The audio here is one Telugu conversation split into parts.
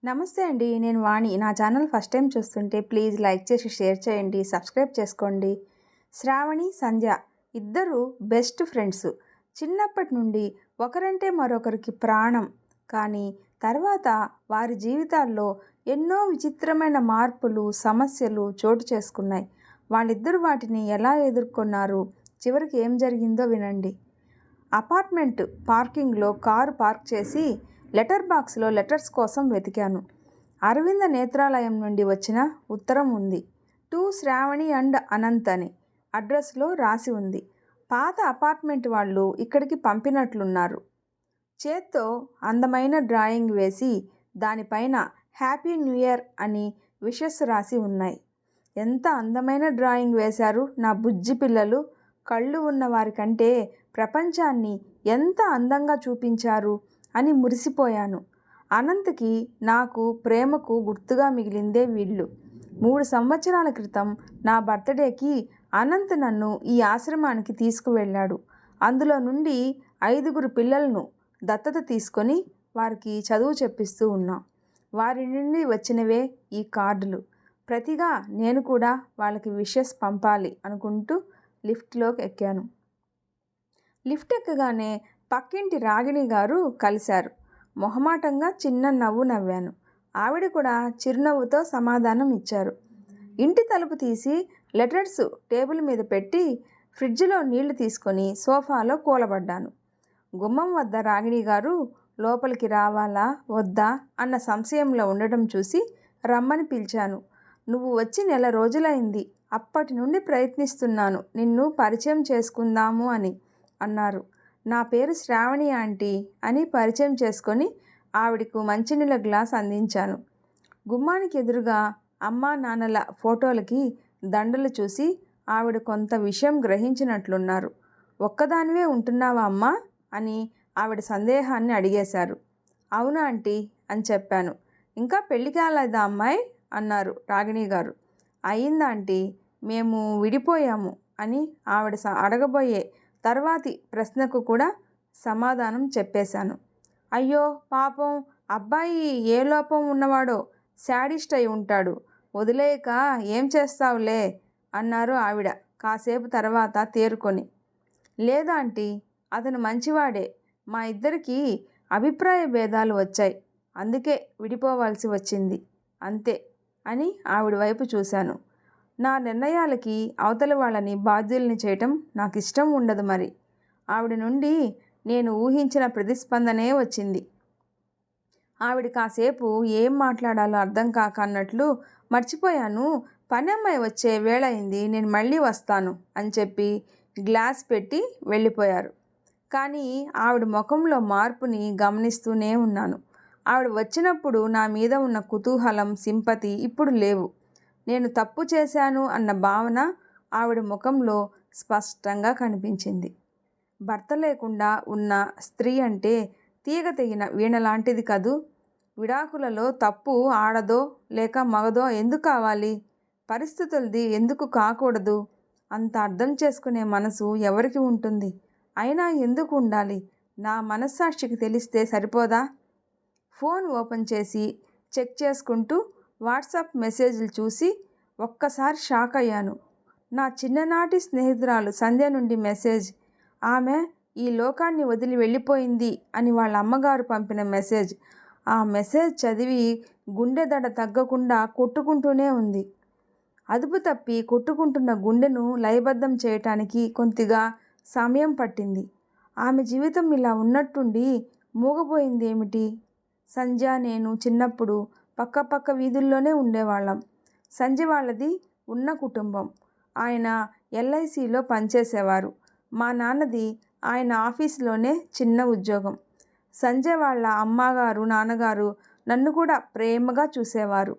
నమస్తే అండి. నేను వాణి. నా ఛానల్ ఫస్ట్ టైం చూస్తుంటే ప్లీజ్ లైక్ చేసి, షేర్ చేయండి, సబ్స్క్రైబ్ చేసుకోండి. శ్రావణి, సంధ్య ఇద్దరు బెస్ట్ ఫ్రెండ్స్. చిన్నప్పటి నుండి ఒకరంటే మరొకరికి ప్రాణం. కానీ తర్వాత వారి జీవితాల్లో ఎన్నో విచిత్రమైన మార్పులు, సమస్యలు చోటు చేసుకున్నాయి. వాళ్ళిద్దరూ వాటిని ఎలా ఎదుర్కొన్నారు, చివరికి ఏం జరిగిందో వినండి. అపార్ట్మెంట్ పార్కింగ్లో కారు పార్క్ చేసి లెటర్ బాక్స్లో లెటర్స్ కోసం వెతికాను. అరవింద నేత్రాలయం నుండి వచ్చిన ఉత్తరం ఉంది. టు శ్రావణి అండ్ అనంత్ అని అడ్రస్లో రాసి ఉంది. పాత అపార్ట్మెంట్ వాళ్ళు ఇక్కడికి పంపినట్లున్నారు. చేత్తో అందమైన డ్రాయింగ్ వేసి దానిపైన హ్యాపీ న్యూ ఇయర్ అని విషెస్ రాసి ఉన్నాయి. ఎంత అందమైన డ్రాయింగ్ వేశారు నా బుజ్జి పిల్లలు. కళ్ళు ఉన్న వారికంటే ప్రపంచాన్ని ఎంత అందంగా చూపించారు అని మురిసిపోయాను. అనంత్కి నాకు ప్రేమకు గుర్తుగా మిగిలిందే వీళ్ళు. 3 సంవత్సరాల క్రితం నా బర్త్డేకి అనంత్ నన్ను ఈ ఆశ్రమానికి తీసుకువెళ్ళాడు. అందులో నుండి 5 పిల్లలను దత్తత తీసుకొని వారికి చదువు చెప్పిస్తూ ఉన్నాం. వారి నుండి వచ్చినవే ఈ కార్డులు. ప్రతిగా నేను కూడా వాళ్ళకి విషెస్ పంపాలి అనుకుంటూ లిఫ్ట్లోకి ఎక్కాను. లిఫ్ట్ ఎక్కగానే పక్కింటి రాగిణి గారు కలిశారు. మొహమాటంగా చిన్న నవ్వు నవ్వాను. ఆవిడ కూడా చిరునవ్వుతో సమాధానం ఇచ్చారు. ఇంటి తలుపు తీసి లెటర్స్ టేబుల్ మీద పెట్టి ఫ్రిడ్జ్లో నీళ్లు తీసుకొని సోఫాలో కూలబడ్డాను. గుమ్మం వద్ద రాగిణి గారు లోపలికి రావాలా వద్దా అన్న సంశయంలో ఉండడం చూసి రమ్మని పిలిచాను. నువ్వు వచ్చి నెల రోజులైంది. అప్పటి నుండి ప్రయత్నిస్తున్నాను నిన్ను పరిచయం చేసుకుందాము అని అన్నారు. నా పేరు శ్రావణి ఆంటీ అని పరిచయం చేసుకొని ఆవిడకు మంచినీళ్ళ గ్లాస్ అందించాను. గుమ్మానికి ఎదురుగా అమ్మా నాన్నల ఫోటోలకి దండలు చూసి ఆవిడ కొంత విషయం గ్రహించినట్లున్నారు. ఒక్కదానివే ఉంటున్నావా అమ్మా అని ఆవిడ సందేహాన్ని అడిగేశారు. అవునా ఆంటీ అని చెప్పాను. ఇంకా పెళ్లి కాలేదా అమ్మాయి అన్నారు రాగిణి గారు. అయిందా ఆంటీ, మేము విడిపోయాము అని ఆవిడ అడగబోయే తర్వాతి ప్రశ్నకు కూడా సమాధానం చెప్పేశాను. అయ్యో పాపం, అబ్బాయి ఏ లోపం ఉన్నవాడో, శాడిస్ట్ అయి ఉంటాడు, వదిలేయక ఏం చేస్తావులే అన్నారు ఆవిడ కాసేపు తర్వాత తేరుకొని. లేదా ఆంటీ, అతను మంచివాడే. మా ఇద్దరికి అభిప్రాయ భేదాలు వచ్చాయి, అందుకే విడిపోవాల్సి వచ్చింది అంతే అని ఆవిడ వైపు చూశాను. నా నిర్ణయాలకి అవతల వాళ్ళని బాధ్యుల్ని చేయటం నాకు ఇష్టం ఉండదు. మరి ఆవిడ నుండి నేను ఊహించిన ప్రతిస్పందనే వచ్చింది. ఆవిడ కాసేపు ఏం మాట్లాడాలో అర్థం కాక అన్నట్లు మర్చిపోయాను, పని అమ్మాయి వచ్చే వేళ అయింది, నేను మళ్ళీ వస్తాను అని చెప్పి గ్లాస్ పెట్టి వెళ్ళిపోయారు. కానీ ఆవిడ ముఖంలో మార్పుని గమనిస్తూనే ఉన్నాను. ఆవిడ వచ్చినప్పుడు నా మీద ఉన్న కుతూహలం, సింపతి ఇప్పుడు లేవు. నేను తప్పు చేశాను అన్న భావన ఆవిడ ముఖంలో స్పష్టంగా కనిపించింది. భర్త లేకుండా ఉన్న స్త్రీ అంటే తీగ తెగిన వీణ లాంటిది కదూ. విడాకులలో తప్పు ఆడదో లేక మగదో ఎందుకు కావాలి? పరిస్థితులది ఎందుకు కాకూడదు? అంత అర్థం చేసుకునే మనసు ఎవరికి ఉంటుంది? అయినా ఎందుకు ఉండాలి? నా మనస్సాక్షికి తెలిస్తే సరిపోదా? ఫోన్ ఓపెన్ చేసి చెక్ చేసుకుంటూ వాట్సాప్ మెసేజ్లు చూసి ఒక్కసారి షాక్ అయ్యాను. నా చిన్ననాటి స్నేహితురాలు సంధ్య నుండి మెసేజ్. ఆమె ఈ లోకాన్ని వదిలి వెళ్ళిపోయింది అని వాళ్ళ అమ్మగారు పంపిన మెసేజ్. ఆ మెసేజ్ చదివి గుండె దడ తగ్గకుండా కొట్టుకుంటూనే ఉంది. అదుపు తప్పి కొట్టుకుంటున్న గుండెను లయబద్ధం చేయటానికి కొద్దిగా సమయం పట్టింది. ఆమె జీవితం ఇలా ఉన్నట్టుండి మూగపోయిందేమిటి? సంధ్య నేను చిన్నప్పుడు పక్క వీధుల్లోనే ఉండేవాళ్ళం. సంధ్య వాళ్ళది ఉన్న కుటుంబం. ఆయన LICలో పనిచేసేవారు. మా నాన్నది ఆయన ఆఫీసులోనే చిన్న ఉద్యోగం. సంధ్య వాళ్ళ అమ్మగారు, నాన్నగారు నన్ను కూడా ప్రేమగా చూసేవారు.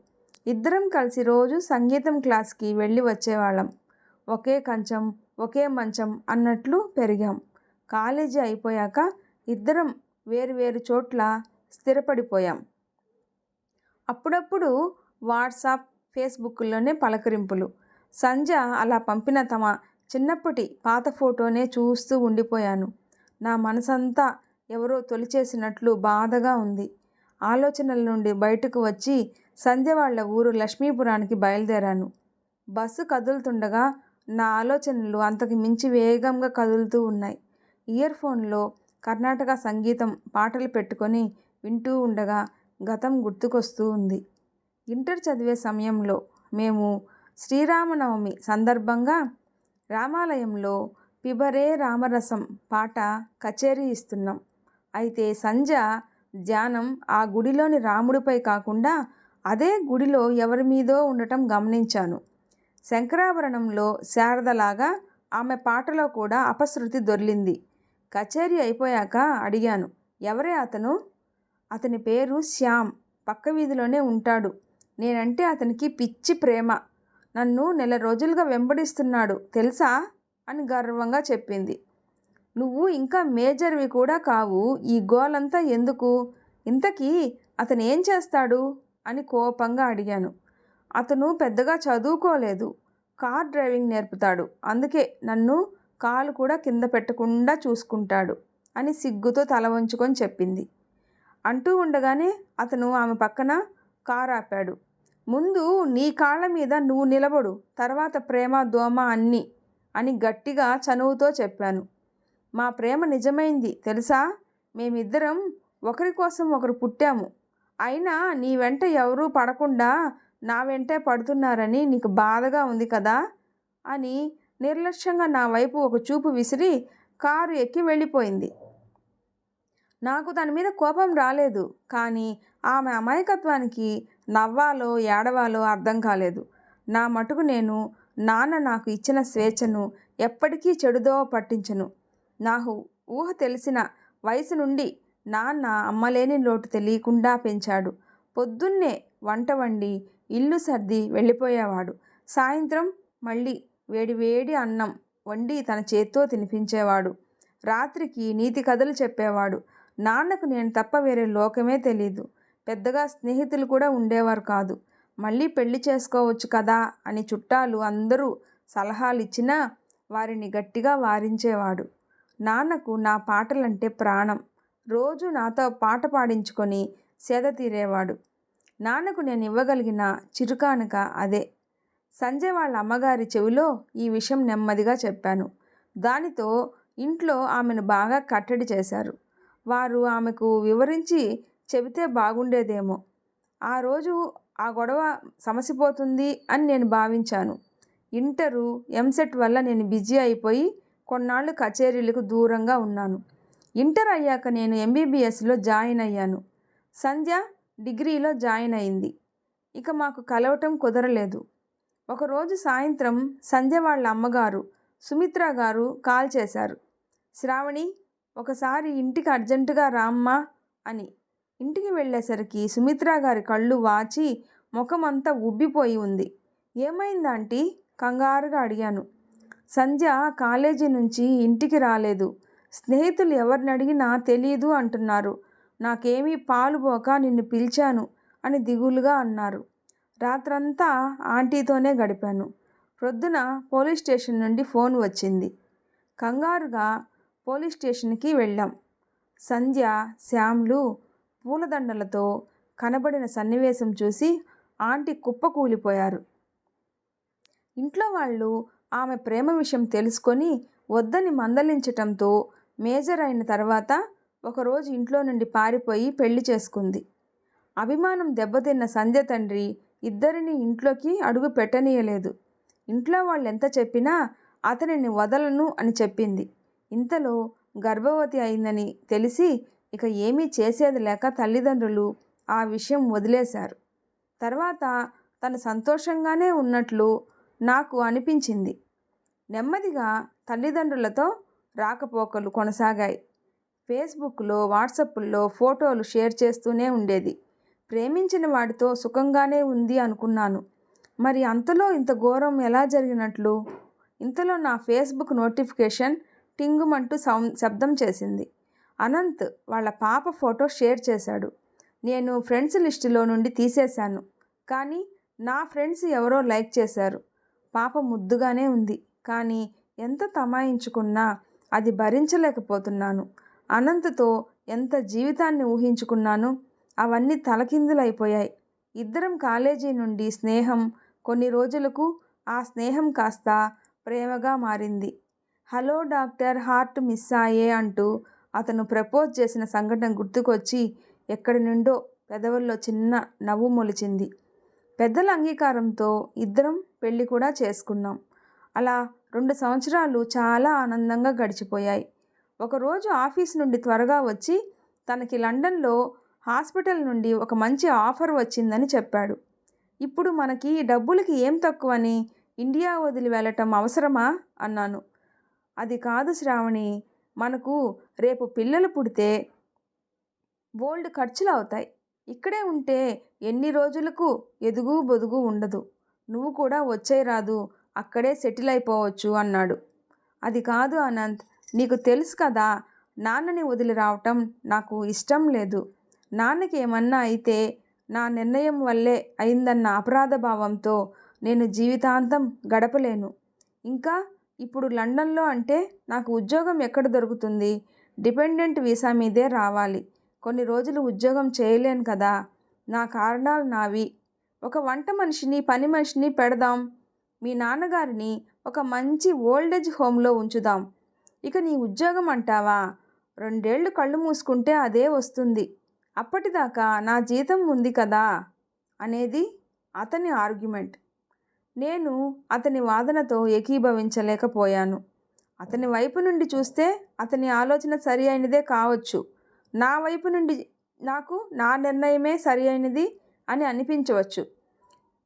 ఇద్దరం కలిసి రోజు సంగీతం క్లాస్కి వెళ్ళి వచ్చేవాళ్ళం. ఒకే కంచం, ఒకే మంచం అన్నట్లు పెరిగాం. కాలేజీ అయిపోయాక ఇద్దరం వేరు చోట్ల స్థిరపడిపోయాం. అప్పుడప్పుడు వాట్సాప్, ఫేస్బుక్లోనే పలకరింపులు. సంధ్య అలా పంపిన తమ చిన్నప్పటి పాత ఫోటోనే చూస్తూ ఉండిపోయాను. నా మనసంతా ఎవరో తొలిచేసినట్లు బాధగా ఉంది. ఆలోచనల నుండి బయటకు వచ్చి సంధ్య వాళ్ళ ఊరు లక్ష్మీపురానికి బయలుదేరాను. బస్సు కదులుతుండగా నా ఆలోచనలు అంతకు మించి వేగంగా కదులుతూ ఉన్నాయి. ఇయర్ ఫోన్లో కర్ణాటక సంగీతం పాటలు పెట్టుకొని వింటూ ఉండగా గతం గుర్తుకొస్తూ ఉంది. ఇంటర్ చదివే సమయంలో మేము శ్రీరామనవమి సందర్భంగా రామాలయంలో పిబరే రామరసం పాట కచేరీ ఇస్తున్నాం. అయితే సంధ్య ధ్యానం ఆ గుడిలోని రాముడిపై కాకుండా అదే గుడిలో ఎవరి మీదో ఉండటం గమనించాను. శంకరాభరణంలో శారదలాగా ఆమె పాటలో కూడా అపశృతి దొర్లింది. కచేరీ అయిపోయాక అడిగాను, ఎవరే అతను? అతని పేరు శ్యామ్, పక్క వీధిలోనే ఉంటాడు. నేనంటే అతనికి పిచ్చి ప్రేమ. నన్ను నెల రోజులుగా వెంబడిస్తున్నాడు తెలుసా అని గర్వంగా చెప్పింది. నువ్వు ఇంకా మేజర్వి కూడా కావు, ఈ గోలంతా ఎందుకు? ఇంతకీ అతను ఏం చేస్తాడు అని కోపంగా అడిగాను. అతను పెద్దగా చదువుకోలేదు, కార్ డ్రైవింగ్ నేర్పుతాడు, అందుకే నన్ను కాలు కూడా కింద పెట్టకుండా చూసుకుంటాడు అని సిగ్గుతో తల వంచుకొని చెప్పింది. అంటూ ఉండగానే అతను ఆమె పక్కన కారు ఆపాడు. ముందు నీ కాళ్ళ మీద నువ్వు నిలబడు, తర్వాత ప్రేమ దోమ అన్నీ అని గట్టిగా చనువుతో చెప్పాను. మా ప్రేమ నిజమైంది తెలుసా? మేమిద్దరం ఒకరి కోసం ఒకరు పుట్టాము. అయినా నీ వెంట ఎవరూ పడకుండా నా వెంటే పడుతున్నారని నీకు బాధగా ఉంది కదా అని నిర్లక్ష్యంగా నా వైపు ఒక చూపు విసిరి కారు ఎక్కి వెళ్ళిపోయింది. నాకు తన మీద కోపం రాలేదు, కానీ ఆమె అమాయకత్వానికి నవ్వాలో ఏడవాలో అర్థం కాలేదు. నా మటుకు నేను నాన్న నాకు ఇచ్చిన స్వేచ్ఛను ఎప్పటికీ చెడుదో పట్టించను. నాకు ఊహ తెలిసిన వయసు నుండి నాన్న అమ్మలేని లోటు తెలియకుండా పెంచాడు. పొద్దున్నే వంట వండి ఇల్లు సర్ది వెళ్ళిపోయేవాడు. సాయంత్రం మళ్ళీ వేడివేడి అన్నం వండి తన చేత్తో తినిపించేవాడు. రాత్రికి నీతి కథలు చెప్పేవాడు. నాన్నకు నేను తప్ప వేరే లోకమే తెలీదు. పెద్దగా స్నేహితులు కూడా ఉండేవారు కాదు. మళ్ళీ పెళ్లి చేసుకోవచ్చు కదా అని చుట్టాలు అందరూ సలహాలు ఇచ్చినా వారిని గట్టిగా వారించేవాడు. నాన్నకు నా పాటలంటే ప్రాణం. రోజు నాతో పాట పాడించుకొని సేద తీరేవాడు. నాన్నకు నేను ఇవ్వగలిగిన చిరుకానుక అదే. సంజయ్ వాళ్ళ అమ్మగారి చెవిలో ఈ విషయం నెమ్మదిగా చెప్పాను. దానితో ఇంట్లో ఆమెను బాగా కట్టడి చేశారు. వారు ఆమెకు వివరించి చెబితే బాగుండేదేమో. ఆ రోజు ఆ గొడవ సమసిపోతుంది అని నేను భావించాను. ఇంటరు ఎంసెట్ వల్ల నేను బిజీ అయిపోయి కొన్నాళ్ళు కచేరీలకు దూరంగా ఉన్నాను. ఇంటర్ అయ్యాక నేను ఎంబీబీఎస్లో జాయిన్ అయ్యాను. సంధ్య డిగ్రీలో జాయిన్ అయింది. ఇక మాకు కలవటం కుదరలేదు. ఒకరోజు సాయంత్రం సంధ్య వాళ్ళ అమ్మగారు సుమిత్ర గారు కాల్ చేశారు. శ్రావణి, ఒకసారి ఇంటికి అర్జెంటుగా రామ్మా అని. ఇంటికి వెళ్ళేసరికి సుమిత్ర గారి కళ్ళు వాచి ముఖమంతా ఉబ్బిపోయి ఉంది. ఏమైందాంటీ? కంగారుగా అడిగాను. సంధ్య కాలేజీ నుంచి ఇంటికి రాలేదు. స్నేహితులు ఎవరిని అడిగినా తెలీదు అంటున్నారు. నాకేమీ పాలుపోక నిన్ను పిలిచాను అని దిగులుగా అన్నారు. రాత్రంతా ఆంటీతోనే గడిపాను. ప్రొద్దున పోలీస్ స్టేషన్ నుండి ఫోన్ వచ్చింది. కంగారుగా పోలీస్ స్టేషన్కి వెళ్ళాం. సంధ్య, శ్యామ్లు పూలదండలతో కనబడిన సన్నివేశం చూసి ఆంటీ కుప్పకూలిపోయారు. ఇంట్లో వాళ్ళు ఆమె ప్రేమ విషయం తెలుసుకొని వద్దని మందలించటంతో మేజర్ అయిన తర్వాత ఒకరోజు ఇంట్లో నుండి పారిపోయి పెళ్లి చేసుకుంది. అభిమానం దెబ్బతిన్న సంధ్య తండ్రి ఇద్దరిని ఇంట్లోకి అడుగు పెట్టనీయలేదు. ఇంట్లో వాళ్ళు ఎంత చెప్పినా అతనిని వదలను అని చెప్పింది. ఇంతలో గర్భవతి అయిందని తెలిసి ఇక ఏమీ చేసేది లేక తల్లిదండ్రులు ఆ విషయం వదిలేశారు. తర్వాత తను సంతోషంగానే ఉన్నట్లు నాకు అనిపించింది. నెమ్మదిగా తల్లిదండ్రులతో రాకపోకలు కొనసాగాయి. ఫేస్బుక్లో, వాట్సాప్లో ఫోటోలు షేర్ చేస్తూనే ఉండేది. ప్రేమించిన వాడితో సుఖంగానే ఉంది అనుకున్నాను. మరి అంతలో ఇంత ఘోరం ఎలా జరిగినట్లు? ఇంతలో నా ఫేస్బుక్ నోటిఫికేషన్ టింగుమంటూ శబ్దం చేసింది. అనంత్ వాళ్ళ పాప ఫోటో షేర్ చేశాడు. నేను ఫ్రెండ్స్ లిస్టులో నుండి తీసేశాను, కానీ నా ఫ్రెండ్స్ ఎవరో లైక్ చేశారు. పాప ముద్దుగానే ఉంది, కానీ ఎంత తమాయించుకున్నా అది భరించలేకపోతున్నాను. అనంత్తో ఎంత జీవితాన్ని ఊహించుకున్నాను. అవన్నీ తలకిందులైపోయాయి. ఇద్దరం కాలేజీ నుండి స్నేహం, కొన్ని రోజులకు ఆ స్నేహం కాస్త ప్రేమగా మారింది. హలో డాక్టర్, హార్ట్ మిస్సాయే అంటూ అతను ప్రపోజ్ చేసిన సంఘటన గుర్తుకొచ్చి ఎక్కడి నుండో పెదవుల్లో చిన్న నవ్వు మొలిచింది. పెద్దల అంగీకారంతో ఇద్దరం పెళ్లి కూడా చేసుకున్నాం. అలా 2 సంవత్సరాలు చాలా ఆనందంగా గడిచిపోయాయి. ఒకరోజు ఆఫీస్ నుండి త్వరగా వచ్చి తనకి లండన్లో హాస్పిటల్ నుండి ఒక మంచి ఆఫర్ వచ్చిందని చెప్పాడు. ఇప్పుడు మనకి డబ్బులకి ఏం తక్కువని ఇండియా వదిలి వెళ్ళటం అవసరమా అన్నాను. అది కాదు శ్రావణి, మనకు రేపు పిల్లలు పుడితే బోల్డ్ ఖర్చులు అవుతాయి. ఇక్కడే ఉంటే ఎన్ని రోజులకు ఎదుగు బొదుగు ఉండదు. నువ్వు కూడా వచ్చేయరాదు, అక్కడే సెటిల్ అయిపోవచ్చు అన్నాడు. అది కాదు అనంత్, నీకు తెలుసు కదా, నాన్నని వదిలి రావటం నాకు ఇష్టం లేదు. నాన్నకి ఏమన్నా అయితే నా నిర్ణయం వల్లే అయిందన్న అపరాధ భావంతో నేను జీవితాంతం గడపలేను. ఇంకా ఇప్పుడు లండన్లో అంటే నాకు ఉద్యోగం ఎక్కడ దొరుకుతుంది? డిపెండెంట్ వీసా మీదే రావాలి. కొన్ని రోజులు ఉద్యోగం చేయలేను కదా. నా కారణాలు నావి. ఒక వంట మనిషిని, పని మనిషిని పెడదాం. మీ నాన్నగారిని ఒక మంచి ఓల్డేజ్ హోమ్లో ఉంచుదాం. ఇక నీ ఉద్యోగం అంటావా, 2 ఏళ్ళు కళ్ళు మూసుకుంటే అదే వస్తుంది. అప్పటిదాకా నా జీతం ఉంది కదా అనేది అతని ఆర్గ్యుమెంట్. నేను అతని వాదనతో ఏకీభవించలేకపోయాను. అతని వైపు నుండి చూస్తే అతని ఆలోచన సరి అయినదే కావచ్చు. నా వైపు నుండి నాకు నా నిర్ణయమే సరి అయినది అని అనిపించవచ్చు.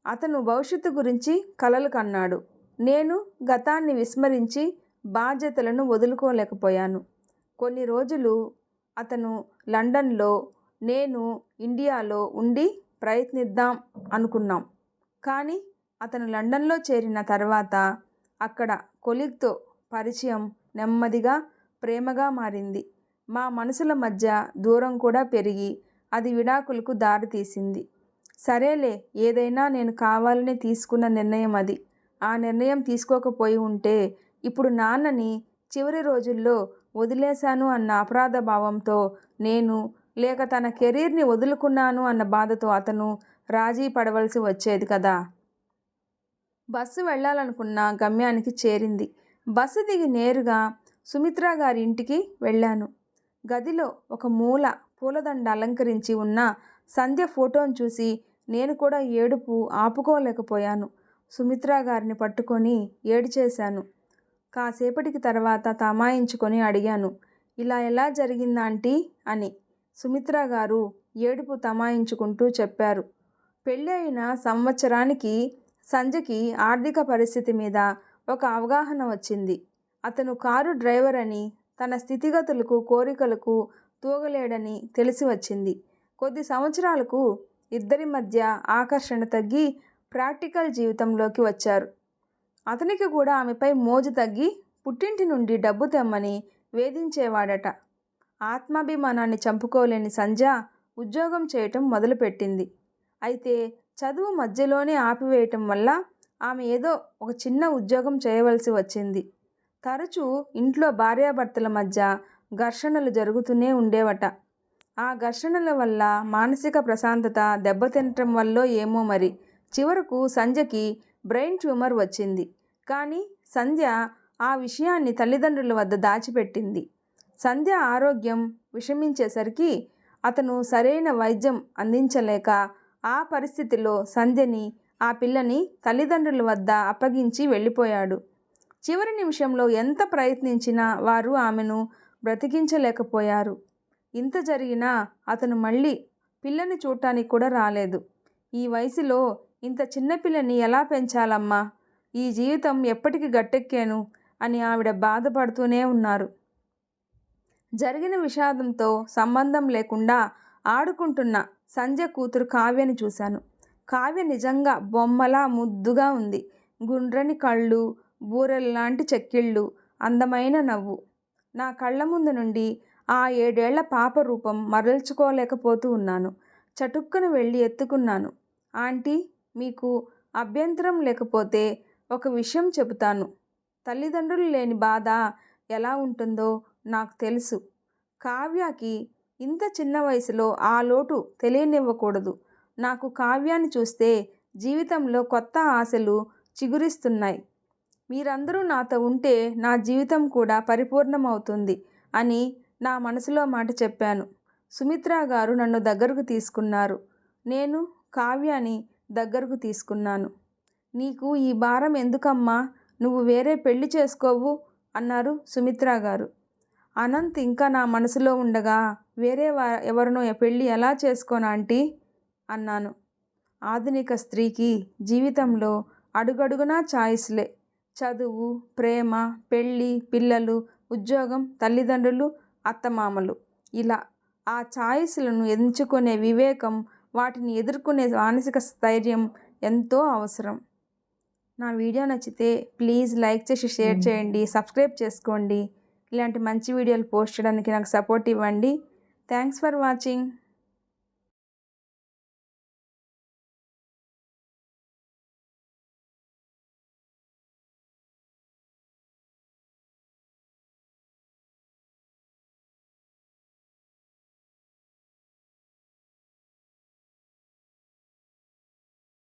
అతను భవిష్యత్తు గురించి కలలు కన్నాడు. నేను గతాన్ని విస్మరించి బాధ్యతలను వదులుకోలేకపోయాను. కొన్ని రోజులు అతను లండన్లో, నేను ఇండియాలో ఉండి ప్రయత్నిద్దాం అనుకున్నాం. కానీ అతను లండన్లో చేరిన తర్వాత అక్కడ కొలీగ్తో పరిచయం నెమ్మదిగా ప్రేమగా మారింది. మా మనసుల మధ్య దూరం కూడా పెరిగి అది విడాకులకు దారితీసింది. సరేలే, ఏదైనా నేను కావాలని తీసుకున్న నిర్ణయం అది. ఆ నిర్ణయం తీసుకోకపోయి ఉంటే ఇప్పుడు నాన్నని చివరి రోజుల్లో వదిలేశాను అన్న అపరాధ భావంతో నేను, లేక తన కెరీర్ని వదులుకున్నాను అన్న బాధతో అతను రాజీ పడవలసి వచ్చేది కదా. బస్సు వెళ్ళాలనుకున్న గమ్యానికి చేరింది. బస్సు దిగి నేరుగా సుమిత్ర గారి ఇంటికి వెళ్ళాను. గదిలో ఒక మూల పూలదండ అలంకరించి ఉన్న సంధ్య ఫోటోను చూసి నేను కూడా ఏడుపు ఆపుకోలేకపోయాను. సుమిత్ర గారిని పట్టుకొని ఏడ్చేశాను. కాసేపటికి తర్వాత తమాయించుకొని అడిగాను, ఇలా ఎలా జరిగింది ఆంటీ అని. సుమిత్ర గారు ఏడుపు తమాయించుకుంటూ చెప్పారు, పెళ్ళి అయిన సంవత్సరానికి సంధ్యకి ఆర్థిక పరిస్థితి మీద ఒక అవగాహన వచ్చింది. అతను కారు డ్రైవర్ అని, తన స్థితిగతులకు కోరికలకు తూగలేడని తెలిసి వచ్చింది. కొద్ది సంవత్సరాలకు ఇద్దరి మధ్య ఆకర్షణ తగ్గి ప్రాక్టికల్ జీవితంలోకి వచ్చారు. అతనికి కూడా ఆమెపై మోజు తగ్గి పుట్టింటి నుండి డబ్బు తెమ్మని వేధించేవాడట. ఆత్మాభిమానాన్ని చంపుకోలేని సంధ్య ఉద్యోగం చేయటం మొదలుపెట్టింది. అయితే చదువు మధ్యలోనే ఆపివేయటం వల్ల ఆమె ఏదో ఒక చిన్న ఉద్యోగం చేయవలసి వచ్చింది. తరచూ ఇంట్లో భార్యాభర్తల మధ్య ఘర్షణలు జరుగుతూనే ఉండేవట. ఆ ఘర్షణల వల్ల మానసిక ప్రశాంతత దెబ్బతినటం వల్లో ఏమో మరి చివరకు సంధ్యకి బ్రెయిన్ ట్యూమర్ వచ్చింది. కానీ సంధ్య ఆ విషయాన్ని తల్లిదండ్రుల వద్ద దాచిపెట్టింది. సంధ్య ఆరోగ్యం విషమించేసరికి అతను సరైన వైద్యం అందించలేక ఆ పరిస్థితిలో సంధ్యని, ఆ పిల్లని తల్లిదండ్రుల వద్ద అప్పగించి వెళ్ళిపోయాడు. చివరి నిమిషంలో ఎంత ప్రయత్నించినా వారు ఆమెను బ్రతికించలేకపోయారు. ఇంత జరిగినా అతను మళ్ళీ పిల్లని చూడటానికి కూడా రాలేదు. ఈ వయసులో ఇంత చిన్నపిల్లని ఎలా పెంచాలమ్మా, ఈ జీవితం ఎప్పటికి గట్టెక్కాను అని ఆవిడ బాధపడుతూనే ఉన్నారు. జరిగిన విషాదంతో సంబంధం లేకుండా ఆడుకుంటున్న సంధ్య కూతురు కావ్యని చూశాను. కావ్య నిజంగా బొమ్మలా ముద్దుగా ఉంది. గుండ్రని కళ్ళు, బూరెల్లాంటి చెక్కిళ్ళు, అందమైన నవ్వు. నా కళ్ళ ముందు నుండి ఆ 7 ఏళ్ల పాప రూపం మరల్చుకోలేకపోతూ ఉన్నాను. చటుక్కున వెళ్ళి ఎత్తుకున్నాను. ఆంటీ, మీకు అభ్యంతరం లేకపోతే ఒక విషయం చెబుతాను. తల్లిదండ్రులు లేని బాధ ఎలా ఉంటుందో నాకు తెలుసు. కావ్యకి ఇంత చిన్న వయసులో ఆ లోటు తెలియనివ్వకూడదు. నాకు కావ్యాన్ని చూస్తే జీవితంలో కొత్త ఆశలు చిగురిస్తున్నాయి. మీరందరూ నాతో ఉంటే నా జీవితం కూడా పరిపూర్ణమవుతుంది అని నా మనసులో మాట చెప్పాను. సుమిత్ర గారు నన్ను దగ్గరకు తీసుకున్నారు. నేను కావ్యాని దగ్గరకు తీసుకున్నాను. నీకు ఈ భారం ఎందుకమ్మా, నువ్వు వేరే పెళ్లి చేసుకోవు అన్నారు సుమిత్ర గారు. అనంత్ ఇంకా నా మనసులో ఉండగా వేరే ఎవరినో పెళ్ళి ఎలా చేసుకోను ఆంటీ అన్నాను. ఆధునిక స్త్రీకి జీవితంలో అడుగడుగునా ఛాయిస్లే. చదువు, ప్రేమ, పెళ్ళి, పిల్లలు, ఉద్యోగం, తల్లిదండ్రులు, అత్తమామలు, ఇలా ఆ ఛాయిస్లను ఎంచుకునే వివేకం, వాటిని ఎదుర్కొనే మానసిక స్థైర్యం ఎంతో అవసరం. నా వీడియో నచ్చితే ప్లీజ్ లైక్ చేసి షేర్ చేయండి, సబ్స్క్రైబ్ చేసుకోండి. ఇలాంటి మంచి వీడియోలు పోస్ట్ చేయడానికి నాకు సపోర్ట్ ఇవ్వండి. Thanks for watching.